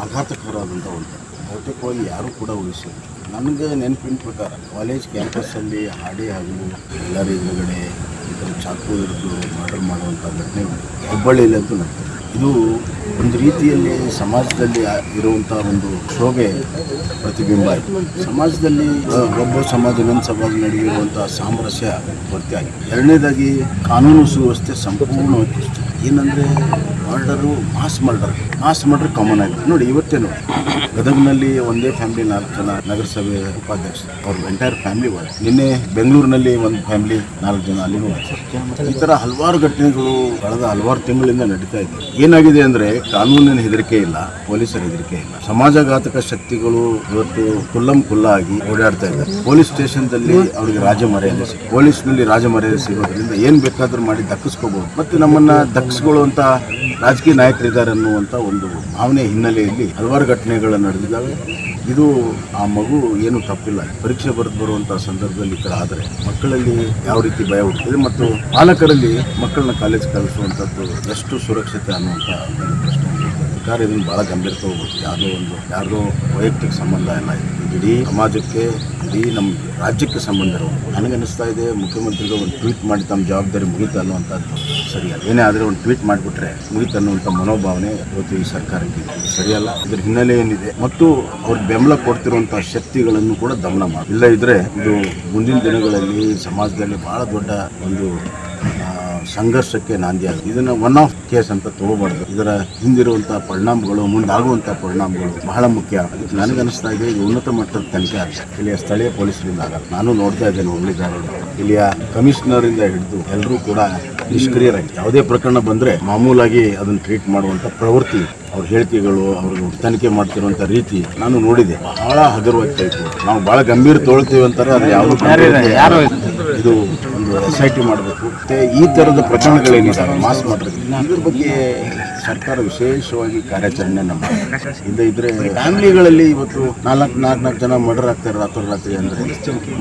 ಆಘಾತಕರವಾದಂಥ ಒಂದು ಬಹುತೇಕವಾಗಿ ಯಾರೂ ಕೂಡ ಉಳಿಸಿಲ್ಲ. ನನಗೆ ನೆನಪಿನ ಪ್ರಕಾರ ಕಾಲೇಜ್ ಕ್ಯಾಂಪಸ್ಸಲ್ಲಿ ಹಾಡಿ ಹಗಲು ಎಲ್ಲರ ಎದುರುಗಡೆ ಈ ಥರ ಚಾಕು ಹಿಡಿದು ಮರ್ಡರ್ ಮಾಡುವಂಥ ಘಟನೆಗಳು ಹುಬ್ಬಳ್ಳಿಯಲ್ಲಂತೂ ನಡೆದಿದೆ. ಇದು ಒಂದು ರೀತಿಯಲ್ಲಿ ಸಮಾಜದಲ್ಲಿ ಇರುವಂಥ ಒಂದು ಶೋಭೆ ಪ್ರತಿಬಿಂಬ ಆಯಿತು. ಸಮಾಜದಲ್ಲಿ ಒಬ್ಬ ಸಮಾಜ ಇನ್ನೊಂದು ಸಮಾಜ ನಡುವೆ ಇರುವಂಥ ಸಾಮರಸ್ಯ ಭರ್ತಿ ಆಗಿದೆ. ಎರಡನೇದಾಗಿ ಕಾನೂನು ಸುವ್ಯವಸ್ಥೆ ಸಂಪೂರ್ಣವಾಗಿ ಏನಂದರೆ ಮಾಸ್ ಮರ್ಡರ್ ಕಾಮನ್ ಆಗಿದೆ. ನೋಡಿ ಇವತ್ತೇ ನೋಡಿ ಗದಗನಲ್ಲಿ ಒಂದೇ ಫ್ಯಾಮಿಲಿ 4 ಜನ ನಗರಸಭೆ ಉಪಾಧ್ಯಕ್ಷರು ಅವ್ರ ಎಂಟೈರ್ ಫ್ಯಾಮಿಲಿ ಒಳಗೆ. ನಿನ್ನೆ ಬೆಂಗಳೂರಿನಲ್ಲಿ ಒಂದು ಫ್ಯಾಮಿಲಿ 4 ಜನ ಅಲ್ಲಿನೂ ಈ ಥರ ಹಲವಾರು ಘಟನೆಗಳು ಕಳೆದ ಹಲವಾರು ತಿಂಗಳಿಂದ ನಡೀತಾ ಇದೆ. ಏನಾಗಿದೆ ಅಂದರೆ ಕಾನೂನಿನ ಹೆದರಿಕೆ ಇಲ್ಲ, ಪೊಲೀಸರ ಹೆದರಿಕೆ ಇಲ್ಲ. ಸಮಾಜಘಾತಕ ಶಕ್ತಿಗಳು ಇವತ್ತು ಕುಲ್ಲಾಗಿ ಓಡಾಡ್ತಾ ಇದ್ದಾರೆ. ಪೊಲೀಸ್ ಸ್ಟೇಷನ್ದಲ್ಲಿ ಅವರಿಗೆ ರಾಜಮರ್ಯಾದೆ ಪೊಲೀಸ್ನಲ್ಲಿ ರಾಜಮರ್ಯಾದೆ ಸಿಗೋದ್ರಿಂದ ಏನು ಬೇಕಾದ್ರೂ ಮಾಡಿ ದಕ್ಕಿಸ್ಕೋಬಹುದು. ಮತ್ತು ನಮ್ಮನ್ನ ದಕ್ಕಿಸ್ಕೊಳ್ಳುವಂಥ ರಾಜಕೀಯ ನಾಯಕರಿದ್ದಾರೆ ಅನ್ನುವಂಥ ಒಂದು ಭಾವನೆ ಹಿನ್ನೆಲೆಯಲ್ಲಿ ಹಲವಾರು ಘಟನೆಗಳು ನಡೆದಿದ್ದಾವೆ. ಇದು ಆ ಮಗು ಏನು ತಪ್ಪಿಲ್ಲ. ಪರೀಕ್ಷೆ ಬರುವಂಥ ಸಂದರ್ಭದಲ್ಲಿ ಈ ಥರ ಆದರೆ ಮಕ್ಕಳಲ್ಲಿ ಯಾವ ರೀತಿ ಭಯ ಹುಟ್ಟಿದೆ ಮತ್ತು ಪಾಲಕರಲ್ಲಿ ಮಕ್ಕಳನ್ನ ಕಾಲೇಜ್ ಕಳಿಸುವಂಥದ್ದು ಎಷ್ಟು ಸುರಕ್ಷತೆ ಅನ್ನುವಂಥ ಒಂದು ಪ್ರಶ್ನೆ ಸರ್ಕಾರ ಇದನ್ನು ಭಾಳ ಗಂಭೀರ ತಗೋಬೇಕು. ಯಾರದೋ ವೈಯಕ್ತಿಕ ಸಂಬಂಧ ಎಲ್ಲ ಇದೆ. ಇಡೀ ಸಮಾಜಕ್ಕೆ, ಇಡೀ ನಮ್ಮ ರಾಜ್ಯಕ್ಕೆ ಸಂಬಂಧ ಇರೋದು. ನನಗನ್ನಿಸ್ತಾ ಇದೆ ಮುಖ್ಯಮಂತ್ರಿಗಳು ಒಂದು ಟ್ವೀಟ್ ಮಾಡಿ ತಮ್ಮ ಜವಾಬ್ದಾರಿ ಮುಗಿತು ಅನ್ನುವಂಥದ್ದು ಸರಿಯಲ್ಲ. ಏನೇ ಆದರೆ ಒಂದು ಟ್ವೀಟ್ ಮಾಡಿಬಿಟ್ರೆ ಮುಗಿತು ಅನ್ನುವಂಥ ಮನೋಭಾವನೆ ಇವತ್ತು ಈ ಸರ್ಕಾರಕ್ಕೆ ಸರಿಯಲ್ಲ. ಇದ್ರ ಹಿನ್ನೆಲೆ ಏನಿದೆ ಮತ್ತು ಅವ್ರಿಗೆ ಬೆಂಬಲ ಕೊಡ್ತಿರುವಂಥ ಶಕ್ತಿಗಳನ್ನು ಕೂಡ ದಮನ ಮಾಡಿ. ಇಲ್ಲ ಇದ್ರೆ ಇದು ಮುಂದಿನ ದಿನಗಳಲ್ಲಿ ಸಮಾಜದಲ್ಲಿ ಭಾಳ ದೊಡ್ಡ ಒಂದು ಸಂಘರ್ಷಕ್ಕೆ ನಾಂದಿ ಆಗಿದೆ. ಇದನ್ನು ಒನ್ ಆಫ್ ಕೇಸ್ ಅಂತ ತಗೋಬಾರ್ದು. ಇದರ ಹಿಂದಿರುವಂಥ ಪರಿಣಾಮಗಳು, ಮುಂದಾಗುವಂಥ ಪರಿಣಾಮಗಳು ಬಹಳ ಮುಖ್ಯ. ನನಗನ್ನಿಸ್ತಾ ಇದೆ ಇದು ಉನ್ನತ ಮಟ್ಟದ ತನಿಖೆ ಆಗಿದೆ. ಇಲ್ಲಿಯ ಸ್ಥಳೀಯ ಪೊಲೀಸರಿಂದ ಆಗಲ್ಲ. ನಾನು ನೋಡ್ತಾ ಇದ್ದೇನೆ ಹುಬ್ಳಿಧಾರವಾಡ ಇಲ್ಲಿಯ ಕಮಿಷನರಿಂದ ಹಿಡಿದು ಎಲ್ಲರೂ ಕೂಡ ನಿಷ್ಕ್ರಿಯರಾಗಿ ಯಾವುದೇ ಪ್ರಕರಣ ಬಂದರೆ ಮಾಮೂಲಾಗಿ ಅದನ್ನು ಟ್ರೀಟ್ ಮಾಡುವಂಥ ಪ್ರವೃತ್ತಿ, ಅವ್ರ ಹೇಳಿಕೆಗಳು, ಅವರು ತನಿಖೆ ಮಾಡ್ತಿರುವಂಥ ರೀತಿ ನಾನು ನೋಡಿದೆ. ಬಹಳ ಹಗುರವಾಗಿ ತೆಗೆದುಕೊಂಡು ನಾವು ಭಾಳ ಗಂಭೀರ ತೊಳ್ತೀವಿ ಅಂತಾರೆ. ಅದು ಯಾರು ಇದು ಒಂದು SIT ಮಾಡಬೇಕು. ಮತ್ತು ಈ ಥರದ ಪ್ರಕರಣಗಳೇನಿದ್ದಾವೆ ಮಾಸ್ ಮರ್ಡರ್, ಇದ್ರ ಬಗ್ಗೆ ಸರ್ಕಾರ ವಿಶೇಷವಾಗಿ ಕಾರ್ಯಾಚರಣೆ ಇಲ್ಲ ಇದ್ರೆ ಫ್ಯಾಮಿಲಿಗಳಲ್ಲಿ ಇವತ್ತು 4 ಜನ ಮರ್ಡರ್ ಆಗ್ತಾರೆ ರಾತ್ರಿ ಅಂದರೆ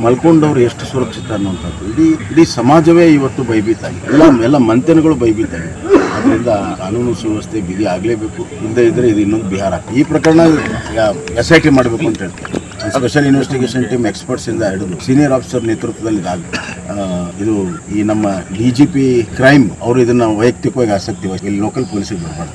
ಮಲ್ಕೊಂಡವ್ರು ಎಷ್ಟು ಸುರಕ್ಷಿತ ಅನ್ನುವಂಥದ್ದು ಇಡೀ ಸಮಾಜವೇ ಇವತ್ತು ಭಯಭೀತಾಗಿದೆ. ಎಲ್ಲ ಮಂಥನಗಳು ಭಯಭೀತಾಗಿದೆ. ಅದರಿಂದ ಕಾನೂನು ಸುವ್ಯವಸ್ಥೆ ಬಿಗಿ ಆಗಲೇಬೇಕು. ಇಲ್ಲದೆ ಇದ್ದರೆ ಇದು ಇನ್ನೊಂದು ಬಿಹಾರ. ಈ ಪ್ರಕರಣ SIT ಮಾಡಬೇಕು ಅಂತ ಹೇಳ್ತಾರೆ. ಸ್ಪೆಷಲ್ ಇನ್ವೆಸ್ಟಿಗೇಷನ್ ಟೀಮ್ ಎಕ್ಸ್ಪರ್ಟ್ಸಿಂದ ಹಿಡಿದು ಸೀನಿಯರ್ ಆಫೀಸರ್ ನೇತೃತ್ವದಲ್ಲಿ ಇದು ಈ ನಮ್ಮ DGP ಕ್ರೈಮ್ ಅವರು ಇದನ್ನು ವೈಯಕ್ತಿಕವಾಗಿ ಆಸಕ್ತಿ ಇಲ್ಲಿ ಲೋಕಲ್ ಪೊಲೀಸಿಗೆ ಬರಬಾರ್ದು.